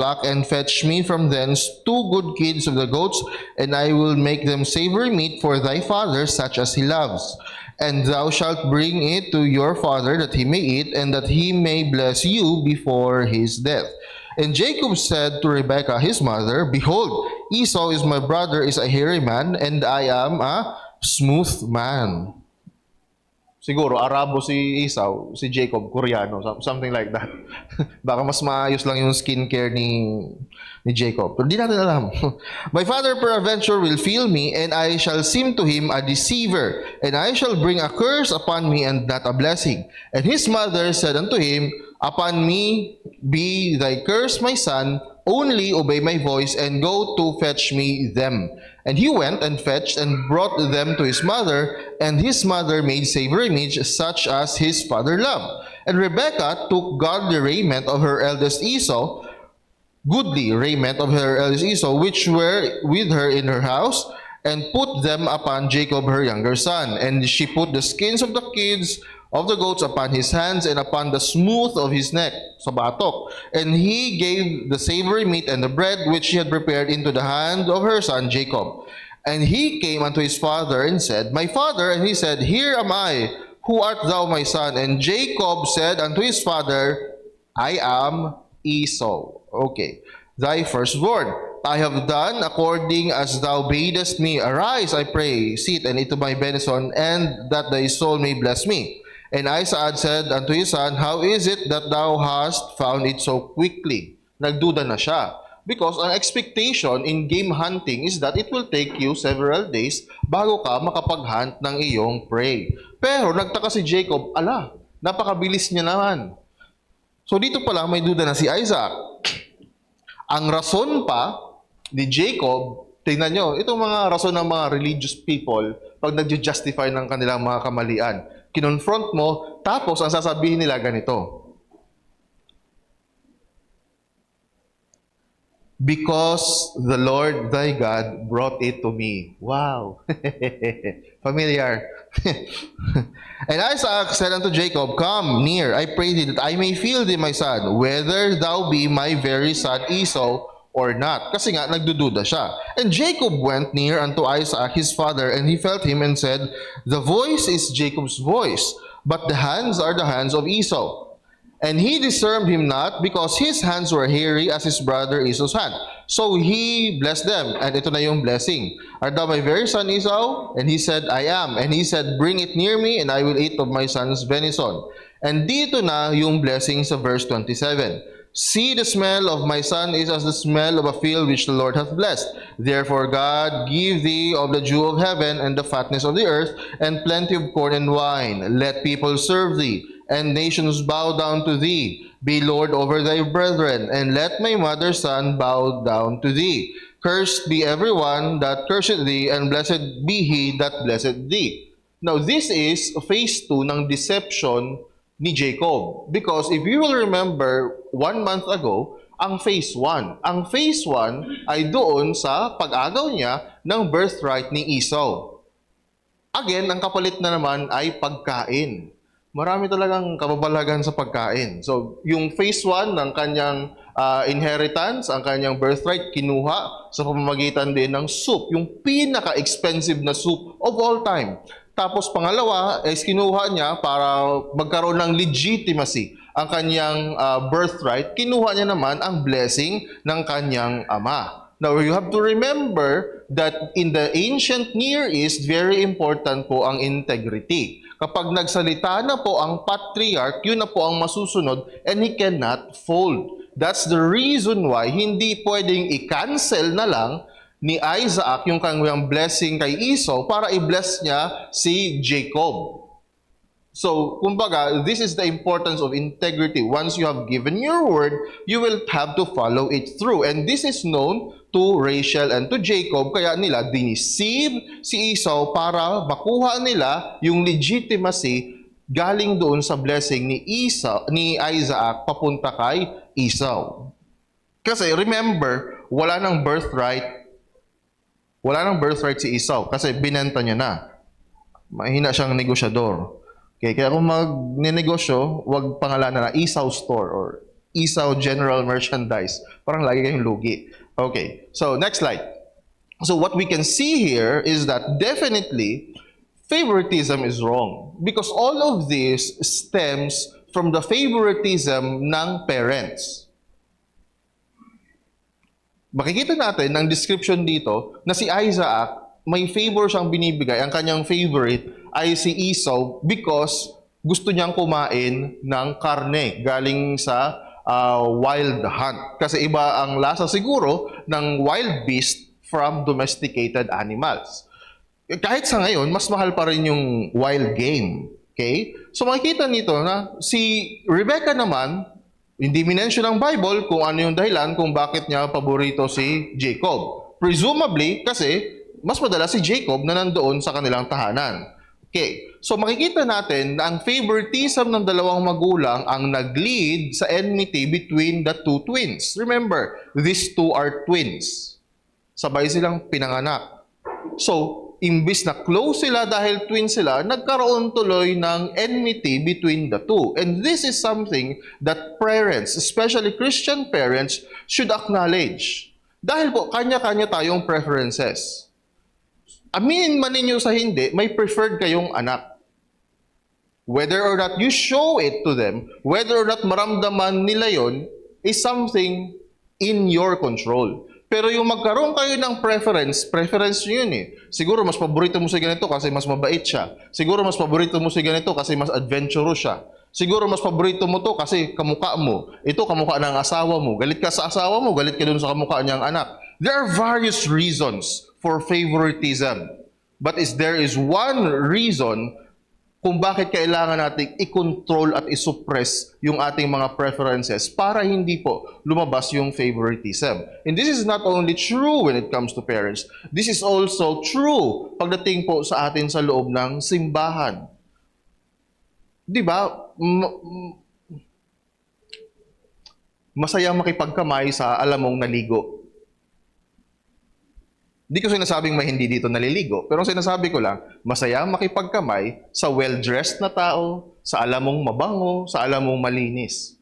back and fetch me from thence 2 good kids of the goats, and I will make them savory meat for thy father, such as he loves. And thou shalt bring it to your father, that he may eat, and that he may bless you before his death. And Jacob said to Rebekah his mother, Behold, Esau is my brother, is a hairy man, and I am a smooth man. Siguro, Arabo si Esau, si Jacob, Koreano, something like that. Baka mas maayos lang yung skincare ni Jacob. Pero di natin alam. My father peradventure will feel me, and I shall seem to him a deceiver, and I shall bring a curse upon me, and not a blessing. And his mother said unto him, Upon me be thy curse, my son, only obey my voice, and go to fetch me them. And he went and fetched and brought them to his mother, and his mother made savory meat such as his father loved. And Rebekah took goodly raiment of her eldest Esau, which were with her in her house, and put them upon Jacob her younger son. And she put the skins of the kids of the goats upon his hands, and upon the smooth of his neck, sa batok. And he gave the savory meat and the bread which she had prepared into the hand of her son Jacob. And he came unto his father and said, My father. And he said, Here am I. Who art thou, my son? And Jacob said unto his father, I am Esau. Okay. Thy firstborn. I have done according as thou badest me. Arise, I pray, sit and eat of my venison, and that thy soul may bless me. And Isaac said unto his son, How is it that thou hast found it so quickly? Nagduda na siya. Because ang expectation in game hunting is that it will take you several days bago ka makapag-hunt ng iyong prey. Pero nagtaka si Jacob, ala, napakabilis niya naman. So dito pa lang may duda na si Isaac. Ang rason pa ni Jacob, tingnan nyo, itong mga rason ng mga religious people pag nag-justify ng kanilang mga kamalian. Kinonfront mo, tapos ang sasabihin nila ganito. Because the Lord thy God brought it to me. Wow. Familiar. And Isaac said unto Jacob, Come near, I pray thee, that I may feel thee, my son, whether thou be my very son Esau or not. Kasi nga, nagdududa siya. And Jacob went near unto Isaac his father, and he felt him and said, The voice is Jacob's voice, but the hands are the hands of Esau. And he discerned him not, because his hands were hairy as his brother Esau's hand. So he blessed them, and ito na yung blessing. Art thou my very son Esau? And he said, I am. And he said, Bring it near me, and I will eat of my son's venison. And dito na yung blessing sa verse 27. See, the smell of my son is as the smell of a field which the Lord hath blessed. Therefore God give thee of the dew of heaven, and the fatness of the earth, and plenty of corn and wine. Let people serve thee, and nations bow down to thee. Be Lord over thy brethren, and let my mother's son bow down to thee. Cursed be everyone that curseth thee, and blessed be he that blesseth thee. Now this is phase 2 ng deception ni Jacob. Because if you will remember, 1 month ago, ang phase 1. Ang phase 1 ay doon sa pag-agaw niya ng birthright ni Esau. Again, ang kapalit na naman ay pagkain. Marami talagang kababalagan sa pagkain. So, yung phase 1 ng kanyang inheritance, ang kanyang birthright, kinuha sa pamamagitan din ng soup. Yung pinaka-expensive na soup of all time. Tapos pangalawa, is kinuha niya para magkaroon ng legitimacy ang kanyang birthright. Kinuha niya naman ang blessing ng kanyang ama. Now, you have to remember that in the ancient Near East, very important po ang integrity. Kapag nagsalita na po ang patriarch, yun na po ang masusunod, and he cannot fold. That's the reason why hindi pwedeng i-cancel na lang ni Isaac yung kanyang blessing kay Esau para i-bless niya si Jacob. So, kumbaga, this is the importance of integrity. Once you have given your word, you will have to follow it through. And this is known to Rachel and to Jacob, kaya nila diniceive si Esau para makuha nila yung legitimacy galing doon sa blessing ni Isaac papunta kay Esau. Kasi remember, wala nang birthright si Esau kasi binenta niya na. Mahina siyang negosyador. Okay, kaya kung mag-nenegosyo, wag pangalanan na Esau store or Esau General Merchandise. Parang lagi kayong lugi. Okay, so next slide. So what we can see here is that definitely favoritism is wrong because all of this stems from the favoritism ng parents. Makikita natin ng description dito na si Isaac, may favor siyang binibigay. Ang kanyang favorite ay si Esau because gusto niyang kumain ng karne galing sa wild hunt. Kasi iba ang lasa siguro ng wild beast from domesticated animals. Kahit sa ngayon, mas mahal pa rin yung wild game. Okay? So makikita nito na si Rebecca naman, hindi minention ng Bible kung ano yung dahilan kung bakit niya paborito si Jacob. Presumably, kasi mas madalas si Jacob na nandoon sa kanilang tahanan. Okay, so makikita natin na ang favoritism ng dalawang magulang ang nag-lead sa enmity between the two twins. Remember, these two are twins. Sabay silang pinanganak. So, imbis na close sila dahil twin sila, nagkaroon tuloy ng enmity between the two. And this is something that parents, especially Christian parents, should acknowledge. Dahil po, kanya-kanya tayong preferences. Aminin man ninyo sa hindi, may preferred kayong anak. Whether or not you show it to them, whether or not maramdaman nila yon, is something in your control. Pero yung magkaroon kayo ng preference nyo yun eh. Siguro mas paborito mo si ganito kasi mas mabait siya. Siguro mas paborito mo si ganito kasi mas adventurous siya. Siguro mas paborito mo to kasi kamukha mo. Ito kamukha ng asawa mo. Galit ka sa asawa mo, galit ka dun sa kamukha niyang anak. There are various reasons for favoritism. But there is one reason kung bakit kailangan nating i-control at i-suppress yung ating mga preferences para hindi po lumabas yung favoritism. And this is not only true when it comes to parents, this is also true pagdating po sa atin sa loob ng simbahan. Di ba? Masayang makipagkamay sa alam mong naligo. Di ko sinasabing may hindi dito naliligo, pero sinasabi ko lang, masaya makipagkamay sa well-dressed na tao, sa alam mong mabango, sa alam mong malinis.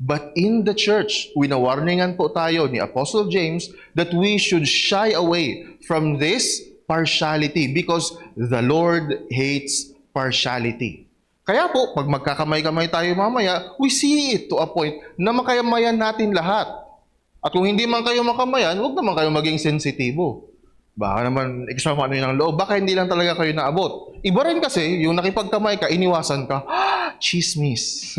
But in the church, winawarningan po tayo ni Apostle James that we should shy away from this partiality because the Lord hates partiality. Kaya po, pag magkakamay-kamay tayo mamaya, we see it to a point na makayamayan natin lahat. At kung hindi man kayo makamayan, huwag naman kayo maging sensitibo. Baka naman eksama ano yung loob. Baka hindi lang talaga kayo naabot. Iba rin kasi, yung nakipagkamay ka, iniwasan ka, chismis.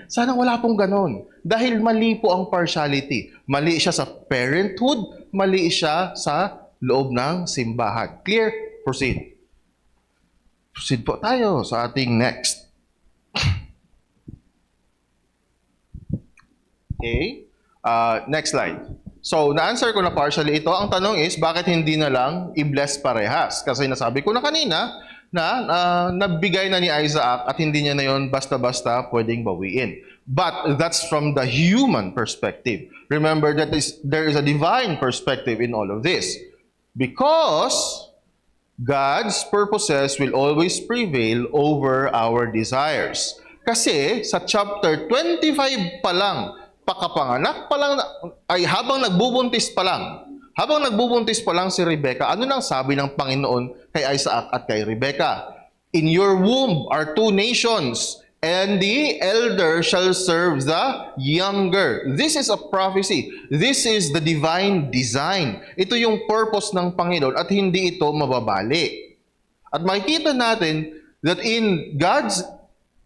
Sana wala pong ganon. Dahil mali po ang partiality. Mali siya sa parenthood, mali siya sa loob ng simbahan. Clear? Proceed. Proceed po tayo sa ating next. Okay. Next slide. So, na-answer ko na partially ito. Ang tanong is, bakit hindi na lang i-bless parehas? Kasi nasabi ko na kanina na nabigay na ni Isaac at hindi niya na yon basta-basta pwedeng bawiin. But that's from the human perspective. Remember that there is a divine perspective in all of this. Because God's purposes will always prevail over our desires. Kasi sa chapter 25 pa lang, pakapanganak pa lang, ay habang nagbubuntis pa lang si Rebecca, ano nang sabi ng Panginoon kay Isaac at kay Rebecca? In your womb are two nations, and the elder shall serve the younger. This is a prophecy. This is the divine design. Ito yung purpose ng Panginoon at hindi ito mababali. At makikita natin that in God's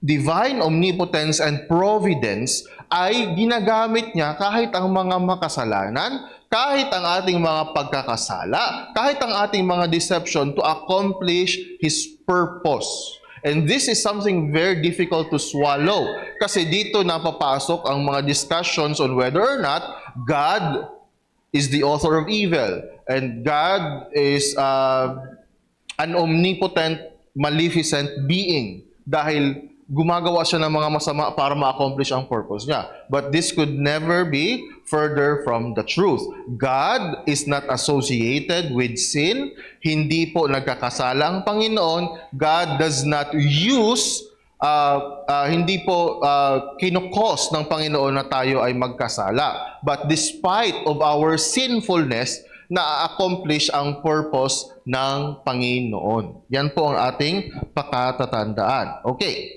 divine omnipotence and providence ay ginagamit niya kahit ang mga makasalanan, kahit ang ating mga pagkakasala, kahit ang ating mga deception to accomplish His purpose. And this is something very difficult to swallow kasi dito napapasok ang mga discussions on whether or not God is the author of evil and God is an omnipotent, maleficent being dahil gumagawa siya ng mga masama para ma-accomplish ang purpose niya. But this could never be further from the truth. God is not associated with sin. Hindi po nagkakasala ang Panginoon. God does not use hindi po kinukos ng Panginoon na tayo ay magkasala. But despite of our sinfulness, na-accomplish ang purpose ng Panginoon. Yan po ang ating pakatatandaan. Okay.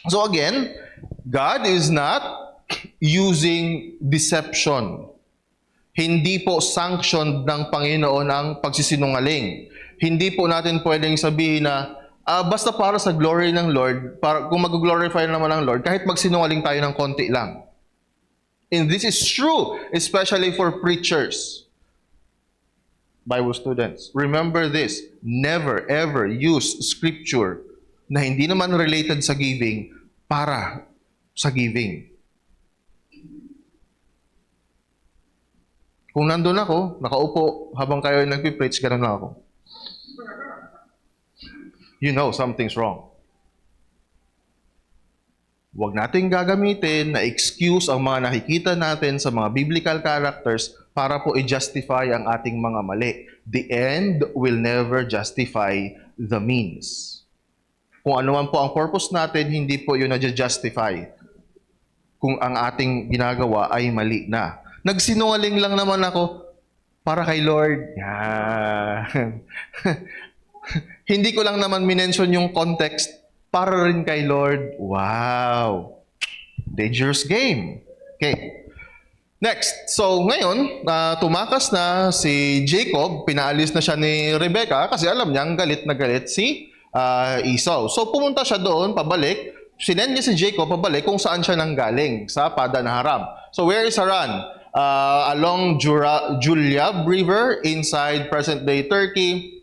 So again, God is not using deception. Hindi po sanctioned ng Panginoon ang pagsisinungaling. Hindi po natin pwedeng sabihin na basta para sa glory ng Lord, para, kung mag-glorify naman ng Lord, kahit magsinungaling tayo ng konti lang. And this is true, especially for preachers, Bible students. Remember this, never ever use scripture na hindi naman related sa giving para sa giving. Kung nandun ako, nakaupo habang kayo ay nagpipreach, ganun lang ako. You know something's wrong. Huwag nating gagamitin na excuse ang mga nakikita natin sa mga biblical characters para po i-justify ang ating mga mali. The end will never justify the means. Kung ano man po ang purpose natin, hindi po yun na-justify kung ang ating ginagawa ay mali na. Nagsinungaling lang naman ako para kay Lord. Yan. Hindi ko lang naman minention yung context para rin kay Lord. Wow. Dangerous game. Okay. Next. So, ngayon, tumakas na si Jacob. Pinaalis na siya ni Rebecca kasi alam niyang galit na galit si Esau. So, pumunta siya doon, pabalik. Sinend niya si Jacob pabalik kung saan siya nanggaling, sa Padan Aram. So, where is Haran? Along Juliab River, inside present-day Turkey,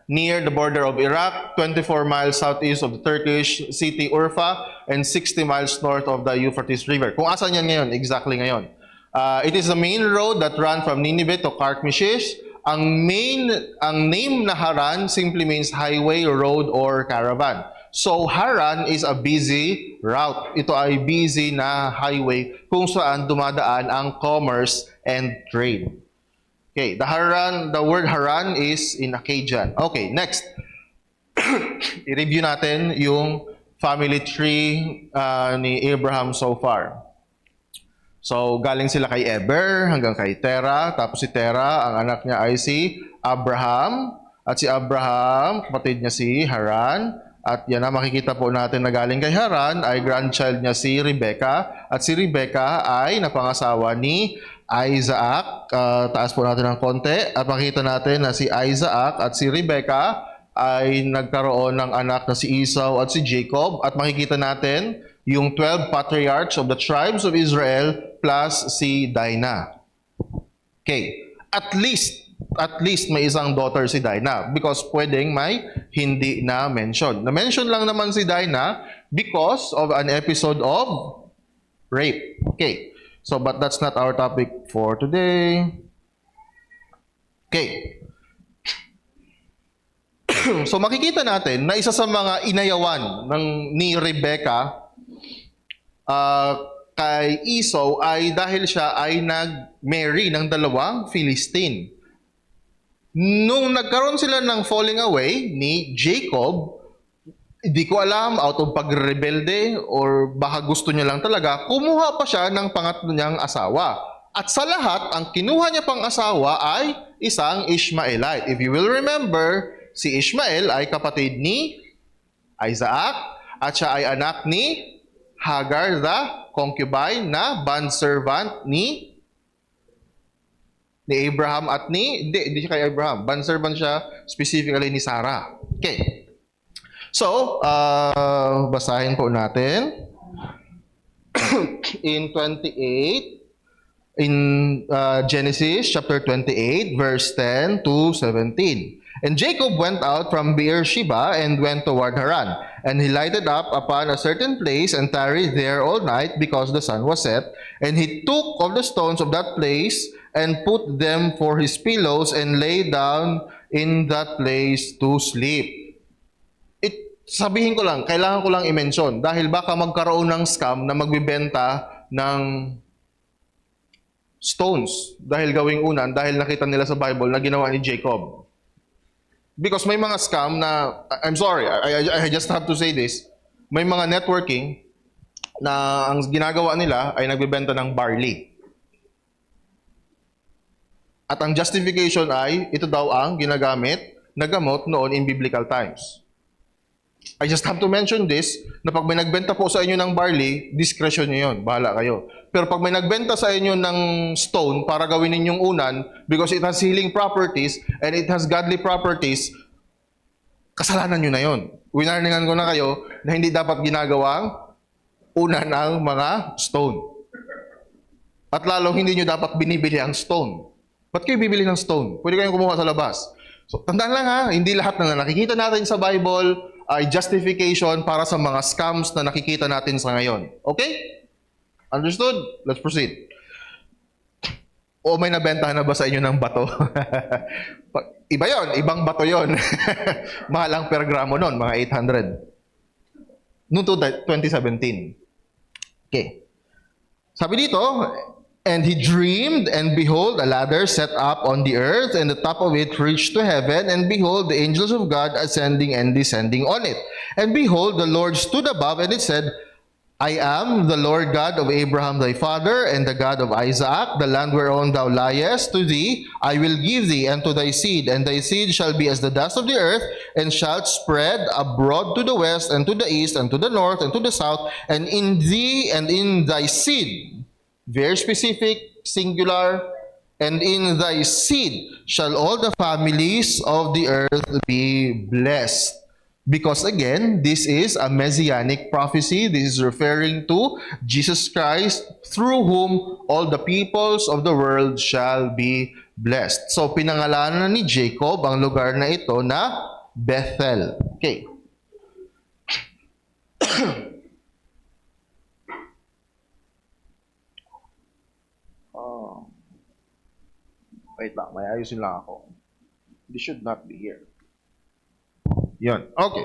near the border of Iraq, 24 miles southeast of the Turkish city Urfa, and 60 miles north of the Euphrates River. Kung asan yan ngayon, exactly ngayon. It is the main road that ran from Nineveh to Carchemish. Ang name na Haran simply means highway, road, or caravan. So, Haran is a busy route. Ito ay busy na highway kung saan dumadaan ang commerce and trade. Okay, the word Haran is in Akkadian. Okay, next. I-review natin yung family tree ni Abraham so far. So, galing sila kay Eber hanggang kay Terah. Tapos si Terah, ang anak niya ay si Abraham. At si Abraham, kapatid niya si Haran. At yan na makikita po natin na galing kay Haran ay grandchild niya si Rebecca. At si Rebecca ay napangasawa ni Isaac. Taas po natin ng konti. At makikita natin na si Isaac at si Rebecca ay nagkaroon ng anak na si Esau at si Jacob. At makikita natin yung 12 patriarchs of the tribes of Israel plus si Dinah. Okay. At least may isang daughter si Dinah because pwedeng may hindi na mention. Na-mention lang naman si Dinah because of an episode of rape. Okay. So, but that's not our topic for today. Okay. So, makikita natin na isa sa mga inayawan ni Rebecca kay Esau ay dahil siya ay nag-marry ng dalawang Philistine. Nung nagkaroon sila ng falling away ni Jacob, hindi ko alam, out of pagrebelde or baka gusto niya lang talaga, kumuha pa siya ng pangatlo niyang asawa. At sa lahat, ang kinuha niya pang asawa ay isang Ishmaelite. If you will remember, si Ishmael ay kapatid ni Isaac at siya ay anak ni Hagar, the concubine na bondservant ni Abraham at hindi siya kay Abraham. Bondservant siya specifically ni Sarah. Okay. So, basahin po natin. In 28, in Genesis chapter 28, verse 10 to 17. And Jacob went out from Beersheba and went toward Haran. And he lighted up upon a certain place and tarried there all night because the sun was set. And he took of the stones of that place and put them for his pillows and lay down in that place to sleep. Sabihin ko lang, kailangan ko lang i-mention dahil baka magkaroon ng scam na magbibenta ng stones dahil gawing unan dahil nakita nila sa Bible na ginawa ni Jacob. Because may mga scam na, I'm sorry, I just have to say this, may mga networking na ang ginagawa nila ay nagbebenta ng barley. At ang justification ay ito daw ang ginagamit na gamot noon in biblical times. I just have to mention this, na pag may nagbenta po sa inyo ng barley, discretion nyo yun, bahala kayo. Pero pag may nagbenta sa inyo ng stone para gawin ninyong unan, because it has healing properties and it has godly properties, kasalanan nyo na yun. Winarningan ko na kayo na hindi dapat ginagawang unan ang mga stone. At lalong hindi nyo dapat binibili ang stone. Ba't kayo bibili ng stone? Pwede kayong kumuha sa labas. So, tandaan lang ha, hindi lahat na nakikita natin sa Bible ay justification para sa mga scams na nakikita natin sa ngayon. Okay? Understood? Let's proceed. O may nabentahan na ba sa inyo ng bato? Iba yon, ibang bato yon. Mahal ang per gramo nun, mga 800. Noong 2017. Okay. Sabi dito, and he dreamed, and behold, a ladder set up on the earth, and the top of it reached to heaven, and behold, the angels of God ascending and descending on it. And behold, the Lord stood above, and it said, I am the Lord God of Abraham thy father, and the God of Isaac. The land whereon thou liest, to thee I will give thee, and to thy seed, and thy seed shall be as the dust of the earth, and shalt spread abroad to the west, and to the east, and to the north, and to the south, and in thee and in thy seed, very specific, singular, and in thy seed shall all the families of the earth be blessed. Because again, this is a messianic prophecy. This is referring to Jesus Christ, through whom all the peoples of the world shall be blessed. So, pinangalanan ni Jacob ang lugar na ito na Bethel. Okay. Wait lang, may ayusin lang ako. This should not be here. Yun. Okay.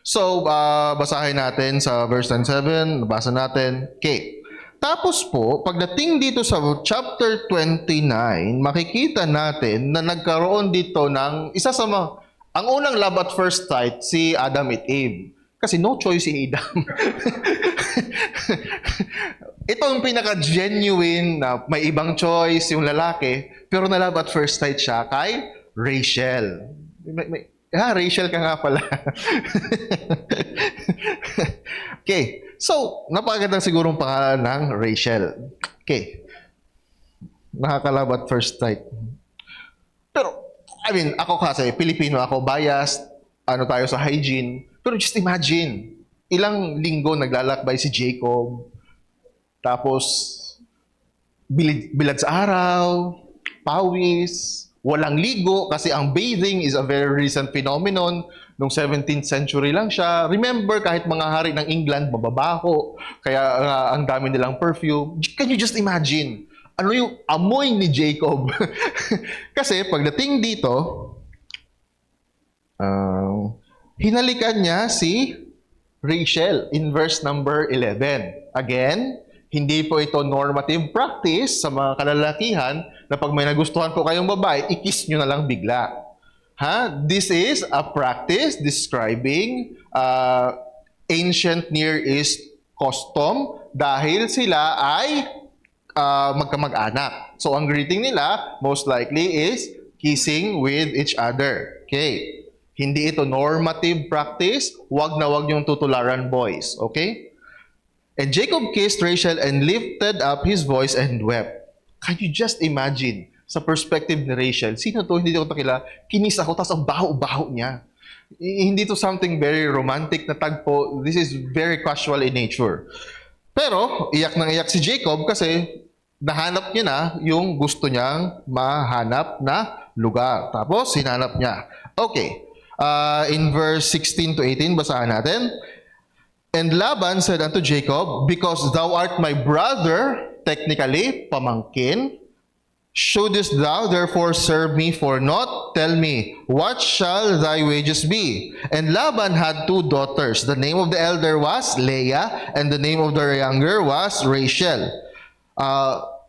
So, basahin natin sa verse 7. Nabasa natin. Okay. Tapos po, pagdating dito sa chapter 29, makikita natin na nagkaroon dito ng isa sa mga, ang unang love at first sight, si Adam at Eve. Kasi no choice si Adam. Ito ang pinaka-genuine na may ibang choice yung lalaki, pero na love at first sight siya kay Rachel. Rachel ka nga pala. Okay. So, napakagandang sigurong pangalan ng Rachel. Okay. Nakaka-love at first sight. Pero, ako kasi, Pilipino ako, biased, tayo sa hygiene. Pero just imagine, ilang linggo naglalakbay si Jacob, tapos, bilad sa araw, pawis, walang ligo, kasi ang bathing is a very recent phenomenon. Noong 17th century lang siya. Remember, kahit mga hari ng England, mababaho, kaya ang dami nilang perfume. Can you just imagine? Ano yung amoy ni Jacob? Kasi pagdating dito, hinalikan niya si Rachel in verse number 11. Again, hindi po ito normative practice sa mga kalalakihan na pag may nagustuhan po kayong babae, i-kiss nyo na lang bigla. This is a practice describing ancient Near East custom dahil sila ay magkamag-anak. So ang greeting nila most likely is kissing with each other. Okay. Hindi ito normative practice. Wag na wag yung tutularan, boys. Okay? And Jacob kissed Rachel and lifted up his voice and wept. Can you just imagine, sa perspective ni Rachel, sino to? Hindi ko takila. Kinis ako, tapos ang baho-baho niya. Hindi to something very romantic na tagpo. This is very casual in nature. Pero, iyak nang iyak si Jacob kasi nahanap niya na yung gusto niyang mahanap na lugar. Tapos, hinanap niya. Okay. In verse 16 to 18, basahan natin. And Laban said unto Jacob, because thou art my brother, technically, pamangkin, shouldest thou therefore serve me for naught? Tell me, what shall thy wages be? And Laban had 2 daughters. The name of the elder was Leah, and the name of the younger was Rachel.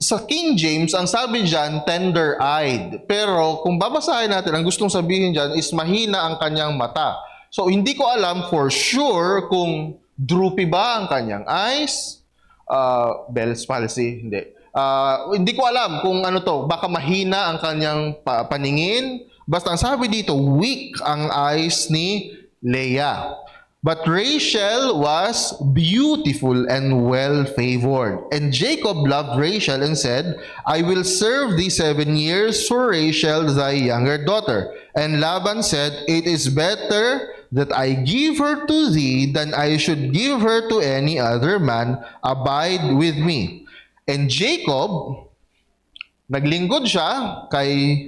Sa King James, ang sabi dyan, tender-eyed. Pero kung babasahin natin, ang gustong sabihin dyan is mahina ang kanyang mata. So hindi ko alam for sure kung Droopy ba ang kanyang eyes? Bell's palsy? Hindi. Hindi ko alam kung ano to. Baka mahina ang kanyang paningin. Basta ang sabi dito, weak ang eyes ni Leah. But Rachel was beautiful and well-favored. And Jacob loved Rachel and said, I will serve thee 7 years for Rachel thy younger daughter. And Laban said, It is better that I give her to thee than I should give her to any other man. Abide with me. And Jacob, naglingkod siya kay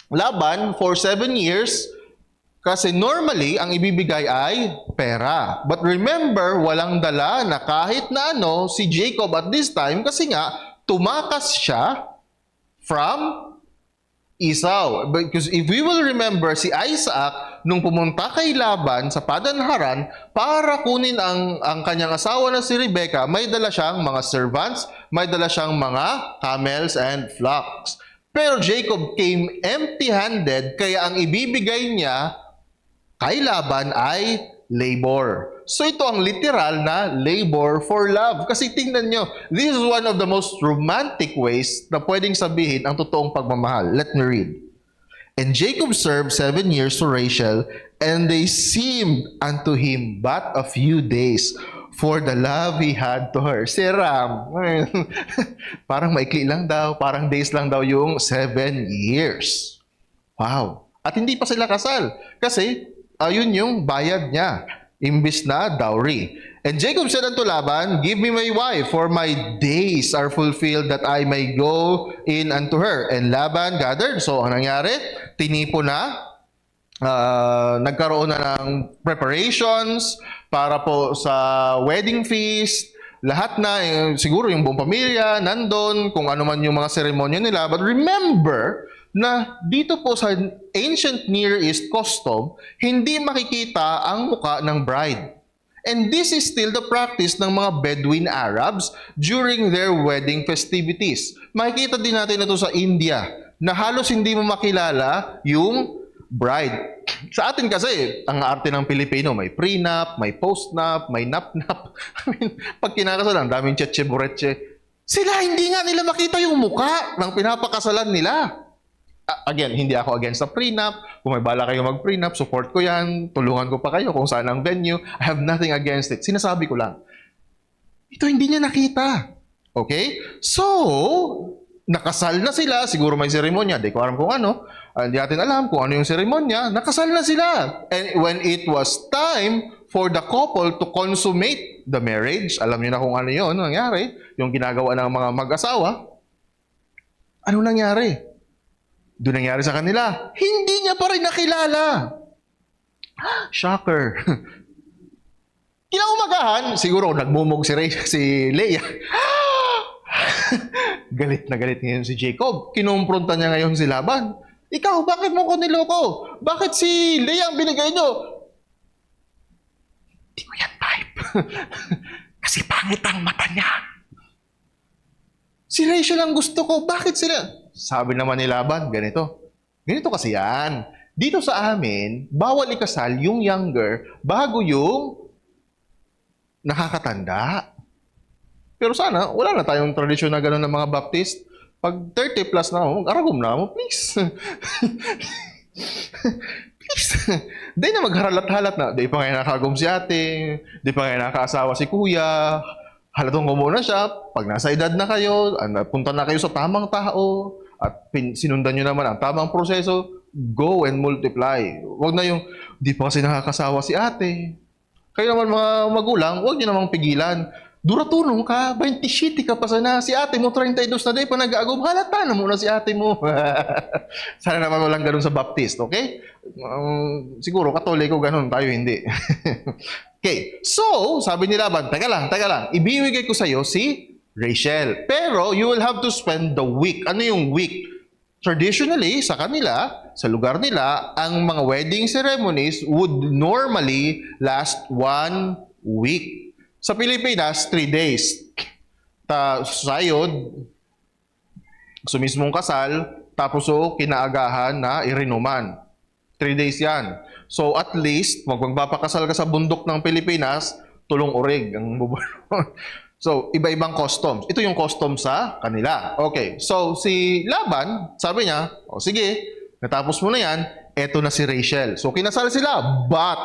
Laban for 7 years. Kasi normally, ang ibibigay ay pera. But remember, walang dala na kahit na ano si Jacob at this time kasi nga, tumakas siya from Esau. Because if we will remember, si Isaac, nung pumunta kay Laban sa Padan-Haran para kunin ang kanyang asawa na si Rebecca, may dala siyang mga servants, may dala siyang mga camels and flocks. Pero Jacob came empty-handed, kaya ang ibibigay niya kay Laban ay labor. So ito ang literal na labor for love. Kasi tingnan nyo, this is one of the most romantic ways na pwedeng sabihin ang totoong pagmamahal. Let me read. And Jacob served 7 years to Rachel, and they seemed unto him but a few days, for the love he had to her. Si Ram, parang maikli lang daw, parang days lang daw yung 7 years. Wow. At hindi pa sila kasal. Kasi ayun yung bayad niya, imbis na dowry. And Jacob said unto Laban, Give me my wife, for my days are fulfilled, that I may go in unto her. And Laban gathered. So, ang nangyari, tinipo na, nagkaroon na ng preparations para po sa wedding feast. Lahat na, siguro yung buong pamilya, nandun, kung ano man yung mga seremonya nila. But remember, na dito po sa ancient Near East custom, hindi makikita ang muka ng bride. And this is still the practice ng mga Bedouin Arabs during their wedding festivities. Makikita din natin ito sa India, na halos hindi mo makilala yung bride. Sa atin kasi, ang arte ng Pilipino, may prenup, may postnup, may napnap. Pag kinakasal, ang daming tsetche-buretche. Sila, hindi nga nila makita yung muka ng pinapakasalan nila. Again, hindi ako against the prenup. Kung may bala kayo mag-prenup, support ko yan. Tulungan ko pa kayo kung saan ang venue. I have nothing against it. Sinasabi ko lang. Ito hindi niya nakita. Okay? So, nakasal na sila. Siguro may seremonya. Di ko alam kung ano. Hindi natin alam kung ano yung seremonya. Nakasal na sila. And when it was time for the couple to consummate the marriage, alam niyo na kung ano yun nangyari. Yung ginagawa ng mga mag-asawa. Ano nangyari? Doon nangyari sa kanila, hindi niya pa rin nakilala. Shocker. Kinaumagahan, siguro nagmumog si Leah. Galit na galit ngayon si Jacob. Kinumpronta niya ngayon si Laban. Ikaw, bakit mo ko niloko? Bakit si Leah ang binigay niyo? Hindi ko yan type. Kasi pangit ang mata niya. Si Rachel ang gusto ko. Bakit sila? Sabi naman ni Laban, ganito. Ganito kasi yan. Dito sa amin, bawal ikasal yung younger bago yung nakakatanda. Pero sana, wala na tayong tradisyon na gano'n ng mga Baptist. Pag 30 plus na ako, aragom na ako, please. Please. Di na maghalat-halat na. Di pa ngayon nakagom si ate. Di pa ngayon nakaasawa si kuya. Halatong ko muna siya. Pag nasa edad na kayo, punta na kayo sa tamang tao, at sinundan nyo naman ang tamang proseso, go and multiply. Huwag na yung, di pa kasi nakakasawa si ate. Kayo naman mga magulang, huwag nyo namang pigilan. Duratunong ka, 27 ka pa sana. Si ate mo, 32 na day pa nag-aagom. Halata na muna si ate mo. Sana naman walang ganun sa Baptist, okay? Siguro, Katoliko, ganun. Tayo hindi. Okay, so, sabi ni Laban, teka lang, ibibigay ko sa'yo si Rachel. Pero, you will have to spend the week. Ano yung week? Traditionally, sa kanila, sa lugar nila, ang mga wedding ceremonies would normally last 1 week. Sa Pilipinas, 3 days. Sayod, so mismong kasal, tapos kinaagahan na irinuman. 3 days yan. So at least, magpapakasal ka sa bundok ng Pilipinas, tulong urig ang bubulong. So, iba-ibang customs. Ito yung customs sa kanila. Okay. So, si Laban, sabi niya, o sige, natapos mo na yan, eto na si Rachel. So, kinasal sila. But,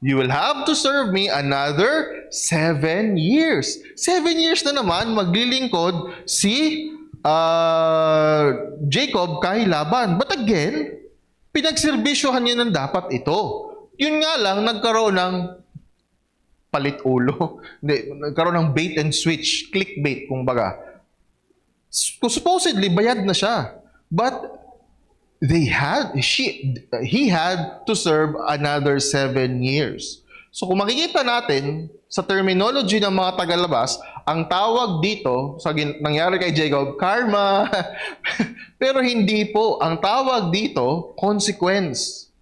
you will have to serve me another 7 years. 7 years na naman, maglilingkod si Jacob kay Laban. But again, pinagserbisyohan niya ng dapat ito. Yun nga lang, nagkaroon ng palit ulo. Hindi, nagkaroon ng bait and switch, clickbait kung baga. Supposedly bayad na siya. But he had to serve another 7 years. So kung makikita natin sa terminology ng mga tagalabas, ang tawag dito sa nangyari kay Jacob, karma. Pero hindi po. Ang tawag dito, consequence.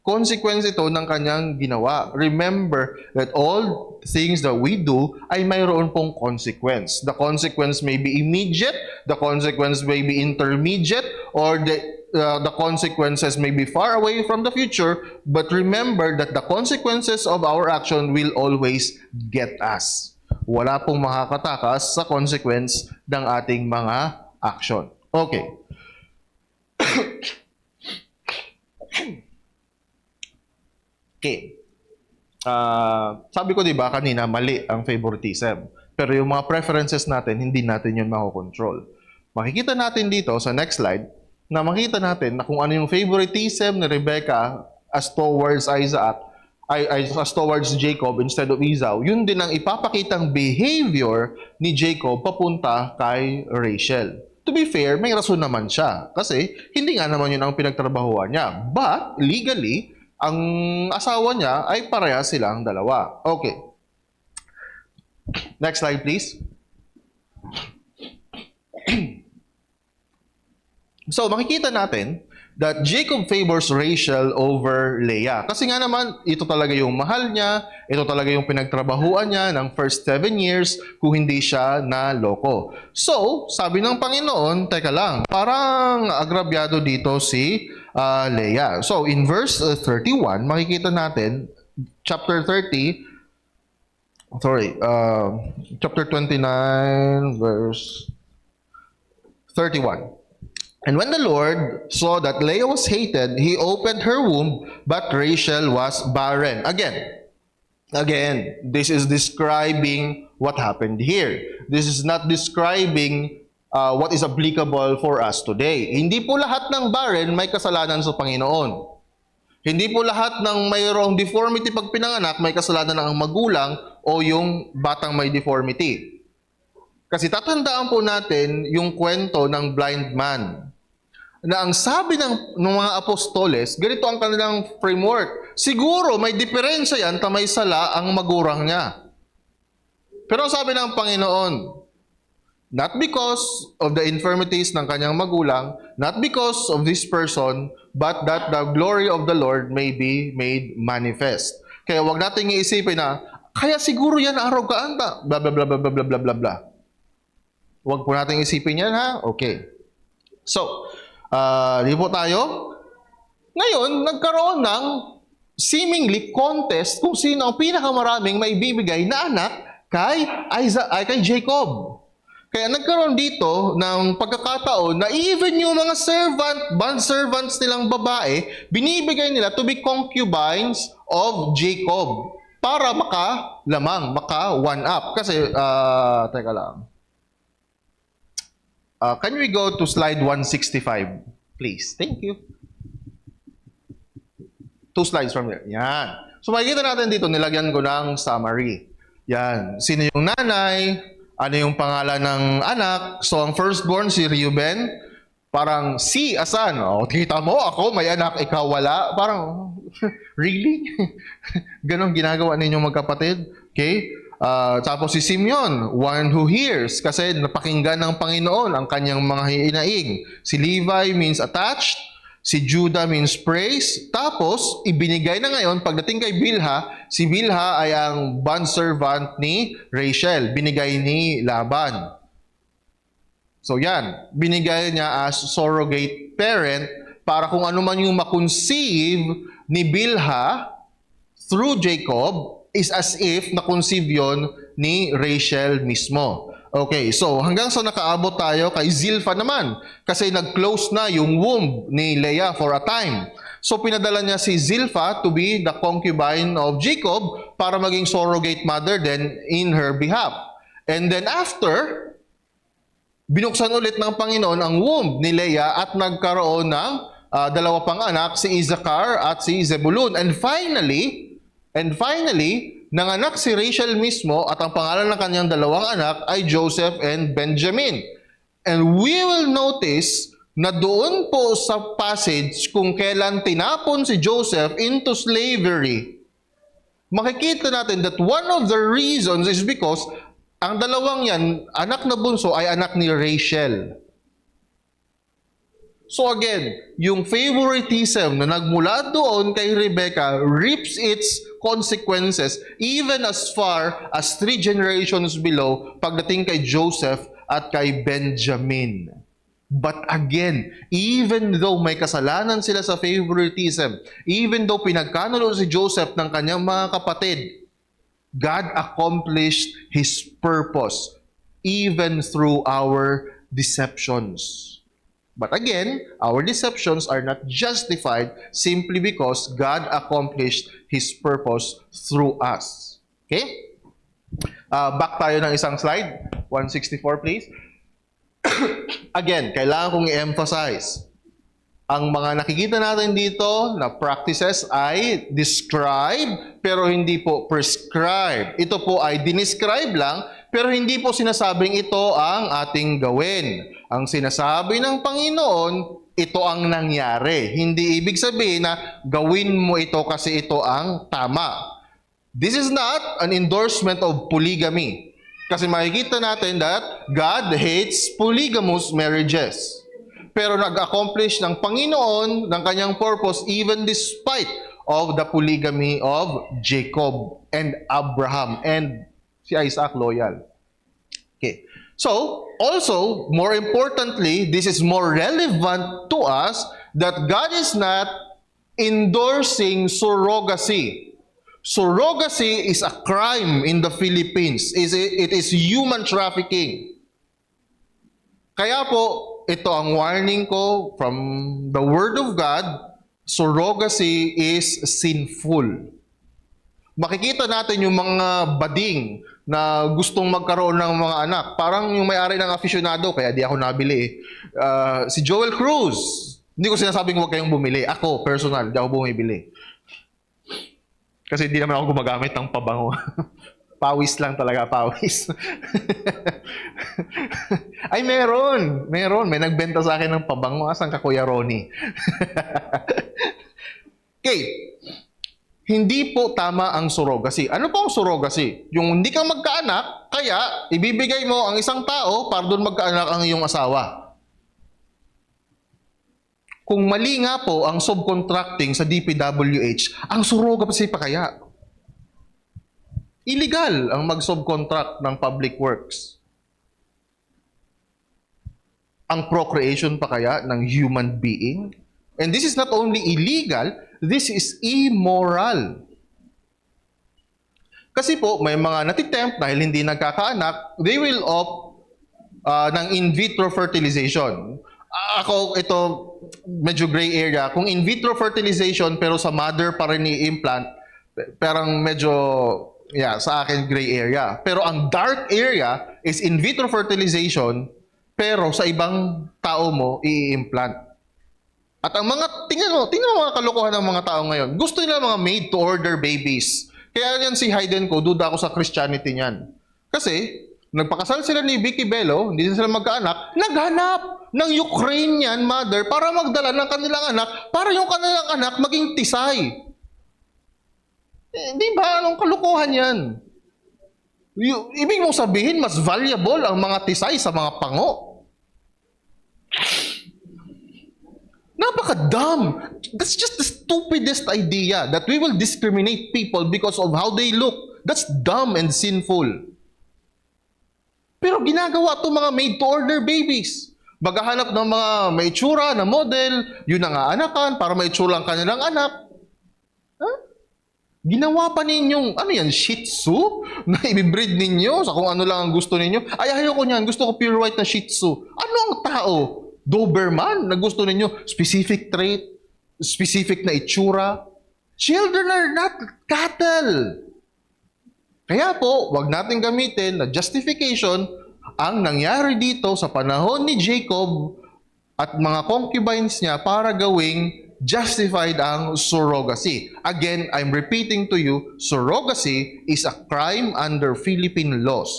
Consequence ito ng kanyang ginawa. Remember that all things that we do ay mayroon pong consequence. The consequence may be immediate, the consequence may be intermediate, or the consequences may be far away from the future, but remember that the consequences of our action will always get us. Wala pong makakatakas sa consequence ng ating mga action. Okay. Okay. Sabi ko 'di ba kanina mali ang favoritism. Pero yung mga preferences natin, hindi natin yun makokontrol. Makikita natin dito sa next slide na makita natin na kung ano yung favoritism ni Rebecca as towards Isaac, as towards Jacob instead of Esau, yun din ang ipapakitang behavior ni Jacob papunta kay Rachel. To be fair, may rason naman siya. Kasi hindi nga naman yun ang pinagtrabahuan niya. But legally, ang asawa niya ay parehas silang dalawa. Okay. Next slide, please. So, makikita natin that Jacob favors Rachel over Leah. Kasi nga naman, ito talaga yung mahal niya, ito talaga yung pinagtrabahuan niya ng first 7 years kung hindi siya naloko. So, sabi ng Panginoon, teka lang, parang agrabyado dito si Leah. So, in verse 31, makikita natin, chapter 29, verse 31. And when the Lord saw that Leah was hated, he opened her womb, but Rachel was barren. Again, this is describing what happened here. This is not describing what is applicable for us today. Hindi po lahat ng barren may kasalanan sa Panginoon. Hindi po lahat ng mayroong deformity pag pinanganak may kasalanan ng magulang o yung batang may deformity. Kasi tatandaan po natin yung kwento ng blind man. Na ang sabi ng mga apostoles, ganito ang kanilang framework. Siguro may diferensya yan, tamay sala ang magurang niya. Pero ang sabi ng Panginoon, not because of the infirmities ng kanyang magulang, not because of this person, but that the glory of the Lord may be made manifest. Kaya wag nating iisipin na, kaya siguro yan arogaan ta, bla bla bla bla bla bla bla bla. Wag po nating isipin yan ha. Okay. So, di po tayo. Ngayon, nagkaroon ng seemingly contest kung sino ang pinakamaraming maibibigay na anak kay Jacob. Kaya nagkaroon dito ng pagkakataon na even yung mga bond servants nilang babae, binibigay nila to be concubines of Jacob para maka one up. Kasi, teka lang. Can we go to slide 165, please? Thank you. 2 slides from there. Yan. So makikita natin dito, nilagyan ko ng summary. Yan. Sino yung nanay? Ano yung pangalan ng anak? So ang firstborn, si Reuben. Parang, si asan? O, kita mo, ako may anak, ikaw wala. Parang, really? Ganon ginagawa ninyong magkapatid? Okay? Tapos si Simeon, one who hears, kasi napakinggan ng Panginoon ang kanyang mga hinaing. Si Levi means attached, si Judah means praise. Tapos, ibinigay na ngayon, pagdating kay Bilha, si Bilha ay ang bondservant ni Rachel, binigay ni Laban. So yan, binigay niya as surrogate parent para kung ano man yung makonceive ni Bilha through Jacob is as if na-conceive yon ni Rachel mismo. Okay, so hanggang sa nakaabot tayo kay Zilpha naman kasi nag-close na yung womb ni Leah for a time. So pinadala niya si Zilpha to be the concubine of Jacob para maging surrogate mother then in her behalf. And then after, binuksan ulit ng Panginoon ang womb ni Leah at nagkaroon ng dalawa pang anak, si Issachar at si Zebulun. And finally, nanganak si Rachel mismo at ang pangalan ng kanyang dalawang anak ay Joseph and Benjamin. And we will notice na doon po sa passage kung kailan tinapon si Joseph into slavery, makikita natin that one of the reasons is because ang dalawang yan, anak na bunso ay anak ni Rachel. So again, yung favoritism na nagmula doon kay Rebecca reaps its consequences even as far as 3 generations below pagdating kay Joseph at kay Benjamin. But again, even though may kasalanan sila sa favoritism, even though pinagkanulo si Joseph ng kanyang mga kapatid, God accomplished His purpose even through our deceptions. But again, our deceptions are not justified simply because God accomplished His purpose through us. Okay? Back tayo ng isang slide. 164 please. Again, kailangan kong i-emphasize. Ang mga nakikita natin dito na practices ay describe pero hindi po prescribe. Ito po ay dinescribe lang pero hindi po sinasabing ito ang ating gawin. Ang sinasabi ng Panginoon, ito ang nangyari. Hindi ibig sabihin na gawin mo ito kasi ito ang tama. This is not an endorsement of polygamy. Kasi makikita natin that God hates polygamous marriages. Pero nag-accomplish ng Panginoon ng kanyang purpose even despite of the polygamy of Jacob and Abraham and si Isaac loyal. Okay. So, also, more importantly, this is more relevant to us that God is not endorsing surrogacy. Surrogacy is a crime in the Philippines. It is human trafficking. Kaya po, ito ang warning ko from the Word of God, surrogacy is sinful. Makikita natin yung mga bading na gustong magkaroon ng mga anak. Parang yung may-ari ng aficionado, kaya di ako nabili. Si Joel Cruz. Hindi ko sinasabing huwag kayong bumili. Ako, personal, di ako bumibili. Kasi hindi naman ako gumagamit ng pabango. Pawis lang talaga, pawis. Ay, meron. May nagbenta sa akin ng pabango. Asan ka, Kuya Ronnie? Okay. Hindi po tama ang surrogacy. Ano po ang surrogacy? Yung hindi ka magkaanak, kaya ibibigay mo ang isang tao para doon magkaanak ang iyong asawa. Kung mali nga po ang subcontracting sa DPWH, ang surrogacy pa kaya? Illegal ang mag-subcontract ng public works. Ang procreation pa kaya ng human being? And this is not only illegal, this is immoral. Kasi po, may mga natitempt dahil hindi nagkakaanak, they will opt ng in vitro fertilization. Ako, ito, medyo gray area. Kung in vitro fertilization pero sa mother pa rin i-implant, parang medyo, sa akin, gray area. Pero ang dark area is in vitro fertilization pero sa ibang tao mo i-implant. At ang mga, tingnan mo mga kalokohan ng mga tao ngayon. Gusto nila mga made to order babies. Kaya yan si Hayden ko, duda ako sa Christianity niyan. Kasi, nagpakasal sila ni Vicky Bello, hindi sila magkaanak, naghanap ng Ukrainian mother para magdala ng kanilang anak, para yung kanilang anak maging tisay. Di ba? Anong kalokohan yan? Ibig mong sabihin, mas valuable ang mga tisay sa mga pango. Napaka-dumb. That's just the stupidest idea that we will discriminate people because of how they look. That's dumb and sinful. Pero ginagawa to mga made-to-order babies. Maghahanap ng mga may itsura na model, yun ang aanakan para may itsura ang kanilang anak. Huh? Ginawa pa ninyong, ano yan, Shih Tzu? Na ibibreed ninyo sa kung ano lang ang gusto ninyo? Ay, ayoko niyan. Gusto ko pure white na Shih Tzu. Ano ang tao? Doberman na gusto ninyo? Specific trait? Specific na itsura? Children are not cattle. Kaya po, wag natin gamitin na justification ang nangyari dito sa panahon ni Jacob at mga concubines niya para gawing justified ang surrogacy. Again, I'm repeating to you, surrogacy is a crime under Philippine laws.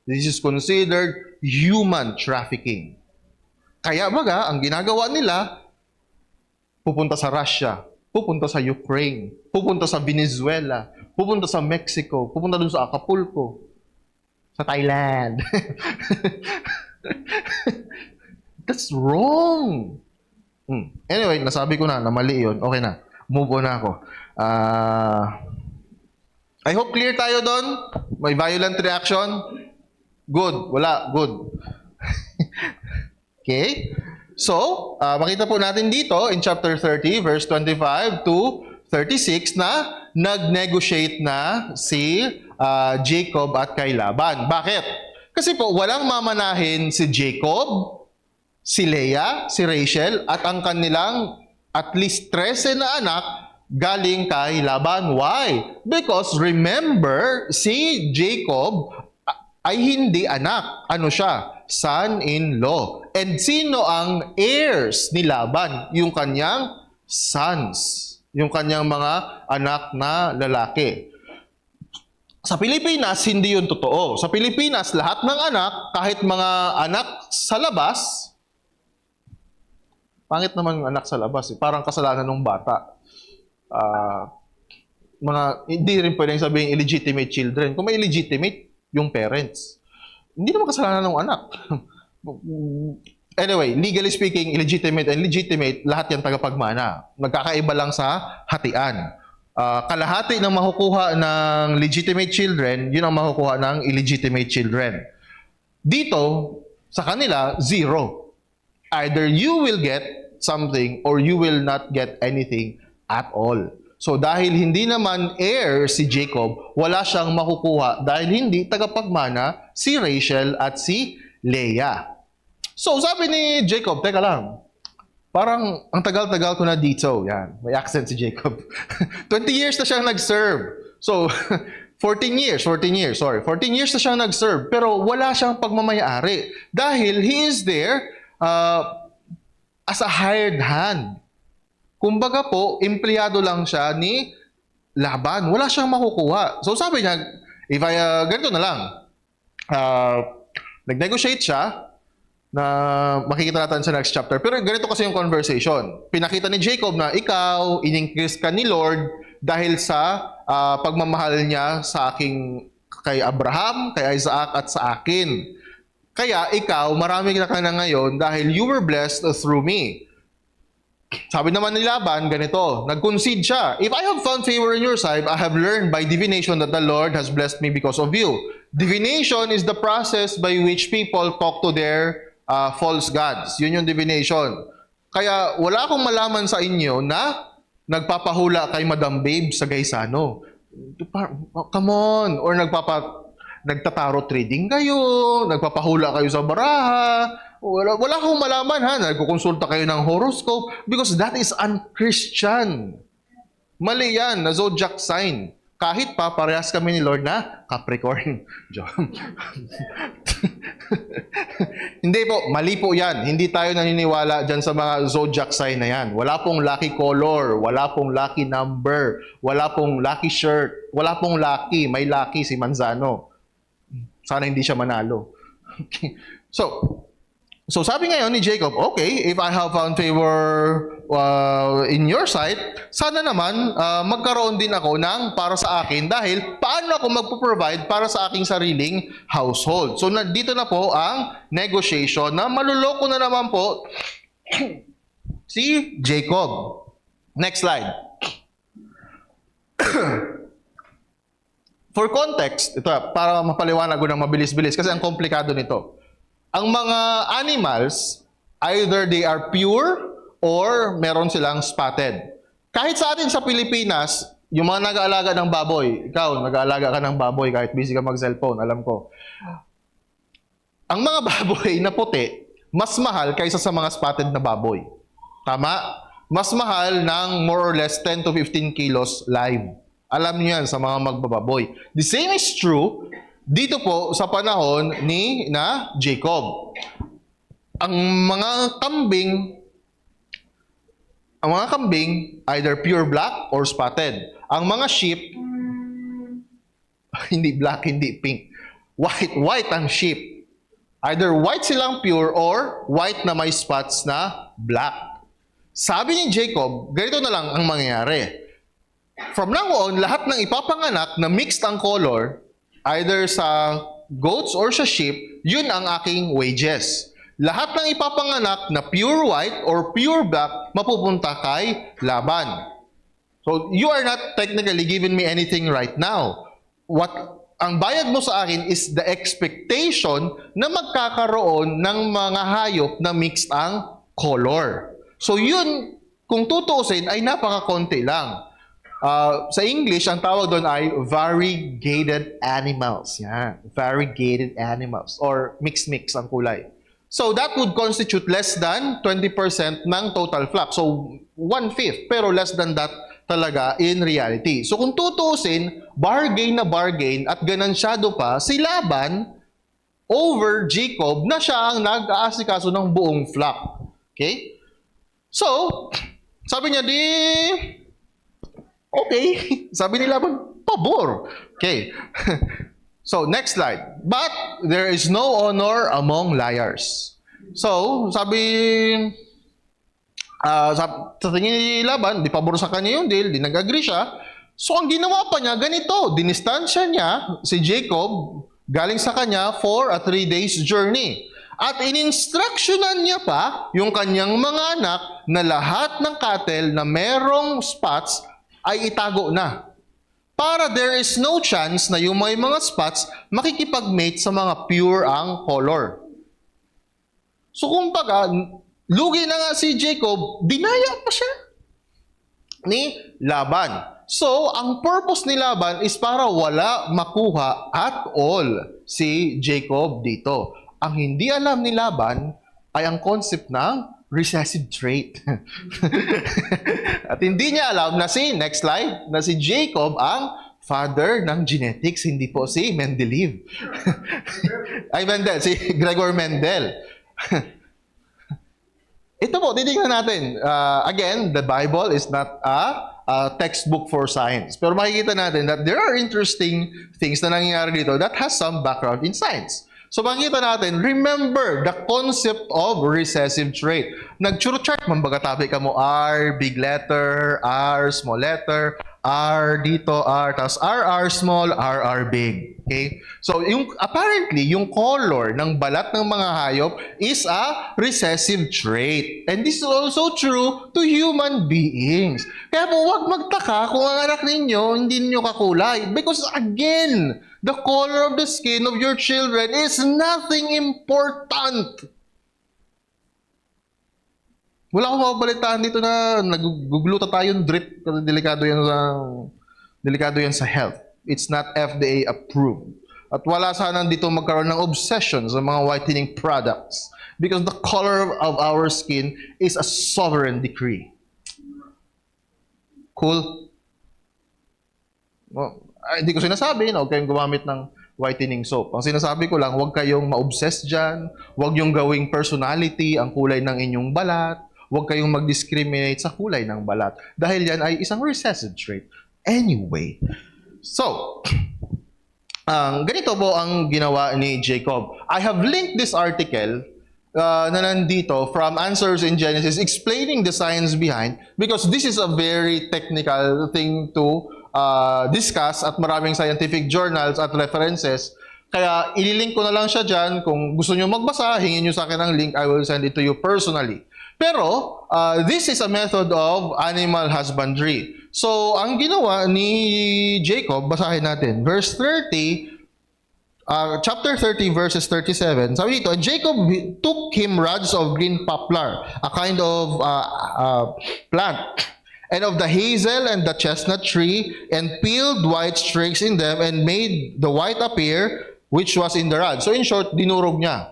This is considered human trafficking. Kaya baga, ang ginagawa nila, pupunta sa Russia, pupunta sa Ukraine, pupunta sa Venezuela, pupunta sa Mexico, pupunta dun sa Acapulco, sa Thailand. That's wrong. Anyway, nasabi ko na mali yun. Okay na. Move on na ako. I hope clear tayo doon. May violent reaction. Good. Wala. Good. Okay. So, makita po natin dito in chapter 30, verse 25 to 36 na nag-negotiate na si Jacob at kay Laban. Bakit? Kasi po, walang mamanahin si Jacob, si Leah, si Rachel, at ang kanilang at least 13 na anak galing kay Laban. Why? Because remember, si Jacob ay hindi anak. Ano siya? Son-in-law. And sino ang heirs ni Laban? Yung kanyang sons. Yung kanyang mga anak na lalaki. Sa Pilipinas, hindi yun totoo. Sa Pilipinas, lahat ng anak, kahit mga anak sa labas, pangit naman yung anak sa labas. Parang kasalanan ng bata. Hindi rin pwedeng sabihin illegitimate children. Kung may illegitimate, yung parents. Hindi naman kasalanan ng anak. Anyway, legally speaking, illegitimate and legitimate, lahat yan tagapagmana. Nagkakaiba lang sa hatian. Kalahati ng makukuha ng legitimate children, yun ang makukuha ng illegitimate children. Dito, sa kanila, zero. Either you will get something or you will not get anything at all. So dahil hindi naman heir si Jacob, wala siyang makukuha dahil hindi tagapagmana si Rachel at si Leah. So sabi ni Jacob, teka lang, parang ang tagal-tagal ko na dito. Yan, may accent si Jacob. 20 years na siyang nag-serve. So 14 years na siyang nag-serve pero wala siyang pagmamayari dahil he is there as a hired hand. Kumbaga po, empleyado lang siya ni Laban. Wala siyang makukuha. So sabi niya, ganito na lang. Nag-negotiate siya na makikita natin sa next chapter. Pero ganito kasi yung conversation. Pinakita ni Jacob na ikaw, in-increase ka ni Lord dahil sa pagmamahal niya sa kay Abraham, kay Isaac at sa akin. Kaya ikaw, marami ka na ngayon dahil you were blessed through me. Sabi naman ni Laban, ganito, nag-concede siya. If I have found favor in your sight, I have learned by divination that the Lord has blessed me because of you. Divination is the process by which people talk to their false gods. Yun yung divination. Kaya wala akong malaman sa inyo na nagpapahula kay Madam Babe sa Gaisano. Come on. Or nagtataro trading kayo, nagpapahula kayo sa baraha, wala akong malaman ha, nagkukonsulta kayo ng horoscope because that is un-Christian. Mali yan, na zodiac sign. Kahit pa, parehas kami ni Lord na Capricorn. Hindi po, mali po yan. Hindi tayo naniniwala dyan sa mga zodiac sign na yan. Wala pong lucky color, wala pong lucky number, wala pong lucky shirt, wala pong lucky. May lucky si Manzano. Sana hindi siya manalo. Okay. So sabi ngayon ni Jacob, okay, if I have found favor in your sight, sana naman magkaroon din ako ng para sa akin dahil paano ako magpo-provide para sa aking sariling household. So dito na po ang negotiation na maluloko na naman po si Jacob. Next slide. For context, ito para mapaliwanag ko ng mabilis-bilis kasi ang komplikado nito. Ang mga animals Either they are pure or meron silang spotted. Kahit sa atin sa Pilipinas, yung mga nag-aalaga ng baboy, ikaw, nag-aalaga ka ng baboy kahit busy ka mag-cellphone, alam ko. Ang mga baboy na puti, mas mahal kaysa sa mga spotted na baboy. Tama? Mas mahal ng more or less 10 to 15 kilos live. Alam niyo yan sa mga magbababoy. The same is true dito po sa panahon ni Jacob. Ang mga kambing, either pure black or spotted. Ang mga sheep, hindi black, hindi pink. White ang sheep. Either white silang pure or white na may spots na black. Sabi ni Jacob, ganito na lang ang mangyayari. From now on, lahat ng ipapanganak na mixed ang color, either sa goats or sa sheep, yun ang aking wages. Lahat ng ipapanganak na pure white or pure black, mapupunta kay Laban. So, you are not technically giving me anything right now. Ang bayad mo sa akin is the expectation na magkakaroon ng mga hayop na mixed ang color. So, yun, kung tutuusin, ay napaka-konti lang. Sa English, ang tawag doon ay variegated animals. Yan. Variegated animals. Or mix-mix ang kulay. So, that would constitute less than 20% ng total flock. So, 1/5. Pero less than that talaga in reality. So, kung tutuusin, bargain na bargain at ganansyado pa, si Laban over Jacob na siya ang nag-aasikaso ng buong flock. Okay? So, sabi niya, okay. Sabi ni Laban, pabor. Okay. So, next slide. But there is no honor among liars. So, sa tingin ni Laban, di pabor sa kanya yung deal, di nag-agree siya. So, ang ginawa pa niya, ganito, dinistansya niya si Jacob galing sa kanya for a 3 days journey. At in-instructionan niya pa yung kanyang mga anak na lahat ng cattle na merong spots ay itago na. Para there is no chance na yung may mga spots makikipag-mate sa mga pure ang color. So kumbaga, lugi na nga si Jacob, dinaya pa siya ni Laban. So, ang purpose ni Laban is para wala makuha at all si Jacob dito. Ang hindi alam ni Laban ay ang concept ng recessive trait. At hindi niya alam na next slide, na si Jacob ang father ng genetics, hindi po si Mendeleev. Si Gregor Mendel. Ito po, titingnan natin. Again, the Bible is not a textbook for science. Pero makikita natin that there are interesting things na nangyayari dito that has some background in science. So makikita natin, remember the concept of recessive trait. Nag-chart man baga tabi ka mo R, big letter, R, small letter, R dito, R, tapos R small, R big. Okay? So apparently, yung color ng balat ng mga hayop is a recessive trait. And this is also true to human beings. Kaya po, huwag magtaka kung ang anak ninyo hindi ninyo kakulay. Because again, the color of the skin of your children is nothing important. Wala akong mabalitaan dito na nagugluta tayong drip kasi delikado yan sa health. It's not FDA approved. At wala sana dito magkaroon ng obsession sa mga whitening products because the color of our skin is a sovereign decree. Cool? Well, hindi ko sinasabi na huwag kayong gumamit ng whitening soap. Ang sinasabi ko lang, huwag kayong ma-obsess dyan, huwag yung gawing personality ang kulay ng inyong balat, huwag kayong mag-discriminate sa kulay ng balat. Dahil yan ay isang recessive trait. Anyway, so, ganito po ang ginawa ni Jacob. I have linked this article na nandito from Answers in Genesis explaining the science behind because this is a very technical thing to discuss at maraming scientific journals at references. Kaya ililink ko na lang siya dyan. Kung gusto nyo magbasa, hingin nyo sa akin ang link. I will send it to you personally. Pero, this is a method of animal husbandry. So, ang ginawa ni Jacob, basahin natin. Verse 30, chapter 30 verses 37, sabi dito, and Jacob took him rods of green poplar, a kind of plant, and of the hazel and the chestnut tree, and peeled white streaks in them, and made the white appear, which was in the rod. So in short, dinurog niya.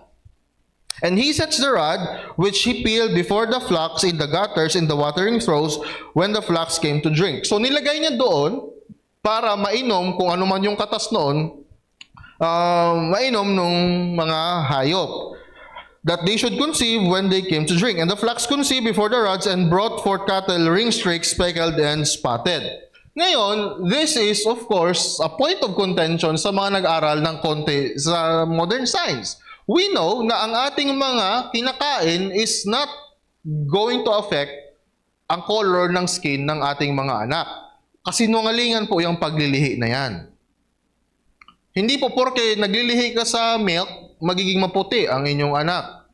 And he sets the rod, which he peeled before the flocks in the gutters in the watering troughs when the flocks came to drink. So nilagay niya doon para mainom kung ano man yung katas noon, mainom nung mga hayop, that they should conceive when they came to drink. And the flocks conceived before the rods and brought forth cattle, ring-streaked, speckled, and spotted. Ngayon, this is of course a point of contention sa mga nag-aral ng konti sa modern science. We know na ang ating mga kinakain is not going to affect ang color ng skin ng ating mga anak. Kasinungalingan po yung paglilihi na yan. Hindi po porke naglilihi ka sa milk, magiging maputi ang inyong anak.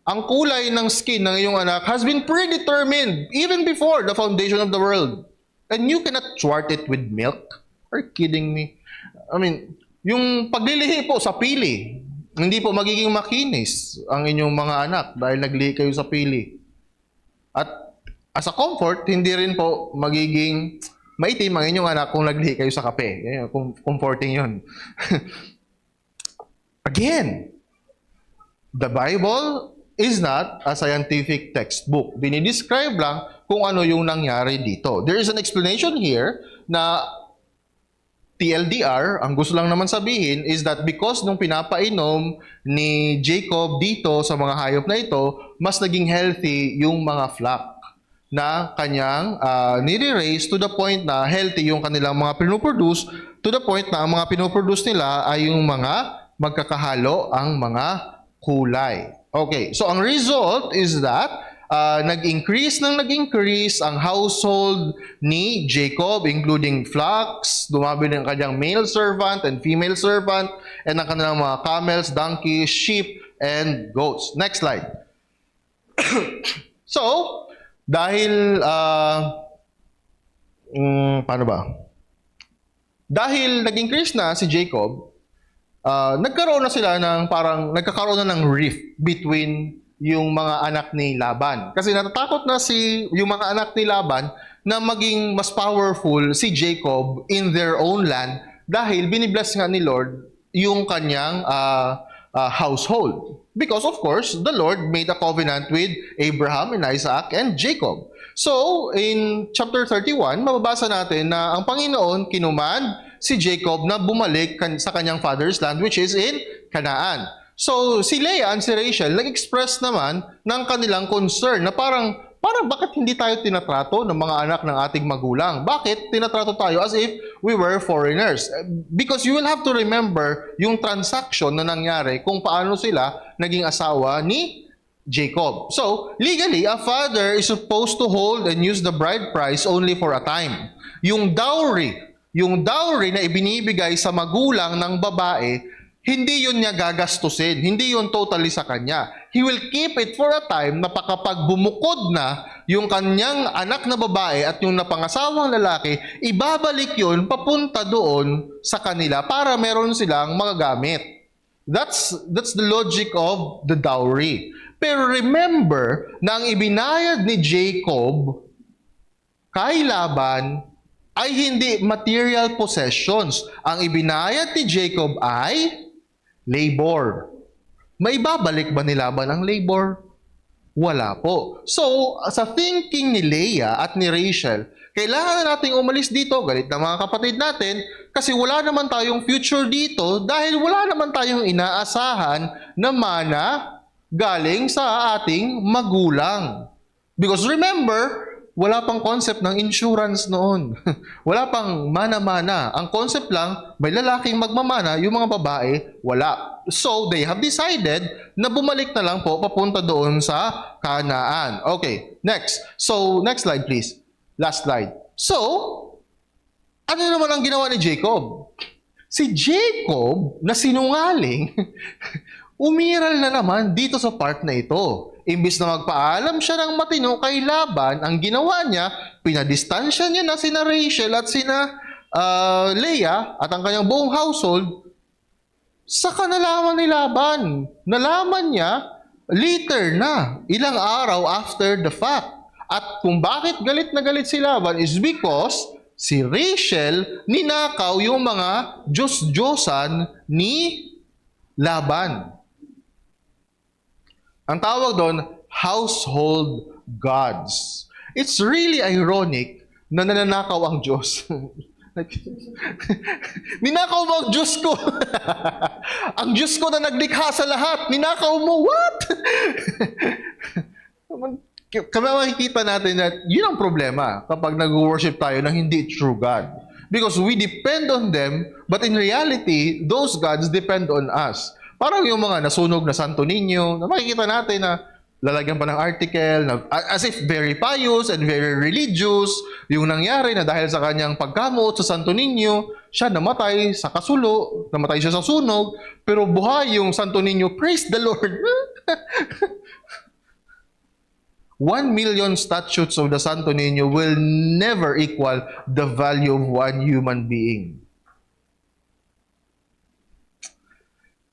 Ang kulay ng skin ng iyong anak has been predetermined even before the foundation of the world. And you cannot thwart it with milk? Are you kidding me? I mean, yung paglilihi po sa pili, hindi po magiging makinis ang inyong mga anak dahil naglihi kayo sa pili. At as a comfort, hindi rin po magiging maitim ang inyong anak kung naglihi kayo sa kape. Comforting yun. Again, the Bible is not a scientific textbook. Dinidescribe lang kung ano yung nangyari dito. There is an explanation here na TLDR, ang gusto lang naman sabihin is that because nung pinapainom ni Jacob dito sa mga hayop na ito, mas naging healthy yung mga flock na kanyang nire-raise to the point na healthy yung kanilang mga pinoproduce, to the point na ang mga pinoproduce nila ay yung mga magkakahalo ang mga kulay. Okay, so ang result is that nag-increase ang household ni Jacob, including flocks, dumami ng kanyang male servant and female servant, and ang kanilang mga camels, donkeys, sheep, and goats. Next slide. So, dahil, paano ba? Dahil nag-increase na si Jacob, nagkaroon na sila ng nagkakaroon na ng rift between yung mga anak ni Laban. Kasi natatakot na yung mga anak ni Laban na maging mas powerful si Jacob in their own land dahil binibless nga ni Lord yung kanyang household. Because of course, the Lord made a covenant with Abraham and Isaac and Jacob. So, in chapter 31, mababasa natin na ang Panginoon kinuman si Jacob na bumalik sa kanyang father's land, which is in Canaan. So, si Leah and si Rachel nag-express naman ng kanilang concern na parang bakit hindi tayo tinatrato ng mga anak ng ating magulang? Bakit tinatrato tayo as if we were foreigners? Because you will have to remember yung transaction na nangyari kung paano sila naging asawa ni Jacob. So, legally, a father is supposed to hold and use the bride price only for a time. Yung dowry na ibinibigay sa magulang ng babae, hindi yun niya gagastusin. Hindi yun totally sa kanya. He will keep it for a time na kapag bumukod na yung kanyang anak na babae at yung napangasawang lalaki, ibabalik yun papunta doon sa kanila para meron silang magagamit. That's the logic of the dowry. Pero remember na ang ibinayad ni Jacob kay Laban ay hindi material possessions. Ang ibinayad ni Jacob ay labor. May babalik ba ni Laban ang labor? Wala po. So, sa thinking ni Leah at ni Rachel, kailangan na nating umalis dito, galit na mga kapatid natin, kasi wala naman tayong future dito dahil wala naman tayong inaasahan na mana galing sa ating magulang. Because remember, wala pang concept ng insurance noon. Wala pang mana-mana. Ang concept lang, may lalaking magmamana, yung mga babae, wala. So, they have decided na bumalik na lang po papunta doon sa Canaan. Okay, next. So, next slide please. Last slide. So, ano naman ang ginawa ni Jacob? Si Jacob, na sinungaling, umiral na naman dito sa part na ito. Imbis na magpaalam siya ng matino kay Laban, ang ginawa niya, pinadistansya niya na sina Rachel at sina Leah at ang kanyang buong household Saka nalaman ni Laban. Nalaman niya later na, ilang araw after the fact. At kung bakit galit na galit si Laban is because si Rachel ninakaw yung mga Diyos-Diyosan ni Laban. Ang tawag doon, household gods. It's really ironic na nananakaw ang Diyos. Ninakaw mo ang Diyos ko. Ang Diyos ko na naglikha sa lahat. Ninakaw mo. What? Kaya makikita natin na yun ang problema kapag nag-worship tayo ng hindi true God. Because we depend on them, but in reality, those gods depend on us. Parang yung mga nasunog na Santo Niño, na makikita natin na lalagyan pa ng article, na, as if very pious and very religious, yung nangyari na dahil sa kanyang pagkamot sa Santo Niño, siya namatay sa kasulo, namatay siya sa sunog, pero buhay yung Santo Niño, praise the Lord. 1,000,000 statues of the Santo Niño will never equal the value of one human being.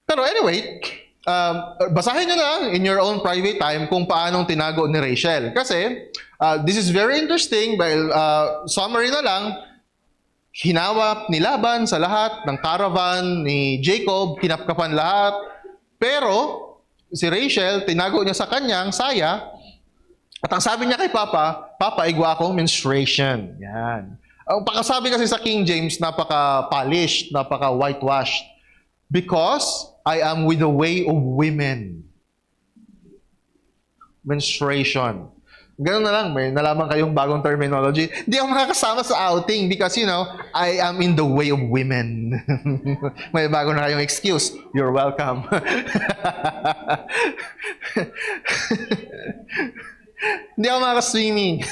Pero anyway, basahin nyo na in your own private time kung paanong tinago ni Rachel. Kasi, this is very interesting. Dahil, summary na lang, hinawap ni Laban sa lahat ng caravan ni Jacob, kinapkapan lahat. Pero, si Rachel, tinago niya sa kanyang saya. At ang sabi niya kay Papa, Papa, igwa akong menstruation. Yan. Ang pakasabi kasi sa King James, napaka-polished, napaka-whitewashed. Because I am with the way of women. Menstruation. Ganun na lang, may nalaman kayong bagong terminology. Hindi ako makakasama sa outing because, you know, I am in the way of women. May bago na kayong excuse. You're welcome. Hindi ako makaka-swimming.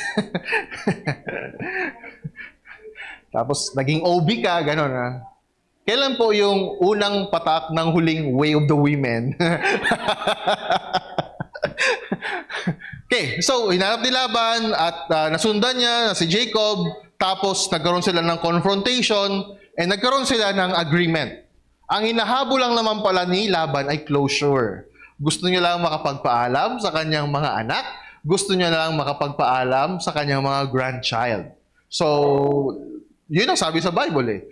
Tapos, naging OB ka, gano'n ha. Kailan po yung unang patak ng huling way of the women? Okay, so hinanap ni Laban at nasundan niya si Jacob, tapos nagkaroon sila ng confrontation and nagkaroon sila ng agreement. Ang hinahabol lang naman pala ni Laban ay closure. Gusto niya lang makapagpaalam sa kanyang mga anak, gusto niya lang makapagpaalam sa kanyang mga grandchild. So, yun ang sabi sa Bible eh.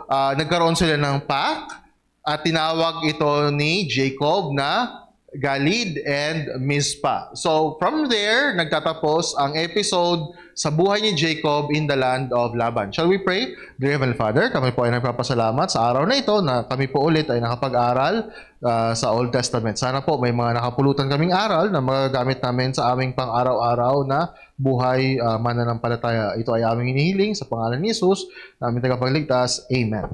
Nagkaroon sila ng pact at tinawag ito ni Jacob na Galid and Mizpah. So, from there, nagtatapos ang episode sa buhay ni Jacob in the land of Laban. Shall we pray? Dear Heavenly Father, kami po ay nagpapasalamat sa araw na ito na kami po ulit ay nakapag-aral sa Old Testament. Sana po may mga nakapulutan kaming aral na magagamit namin sa aming pang-araw-araw na buhay mananampalataya. Ito ay aming hinihiling sa pangalan ni Jesus, na aming tagapagligtas. Amen.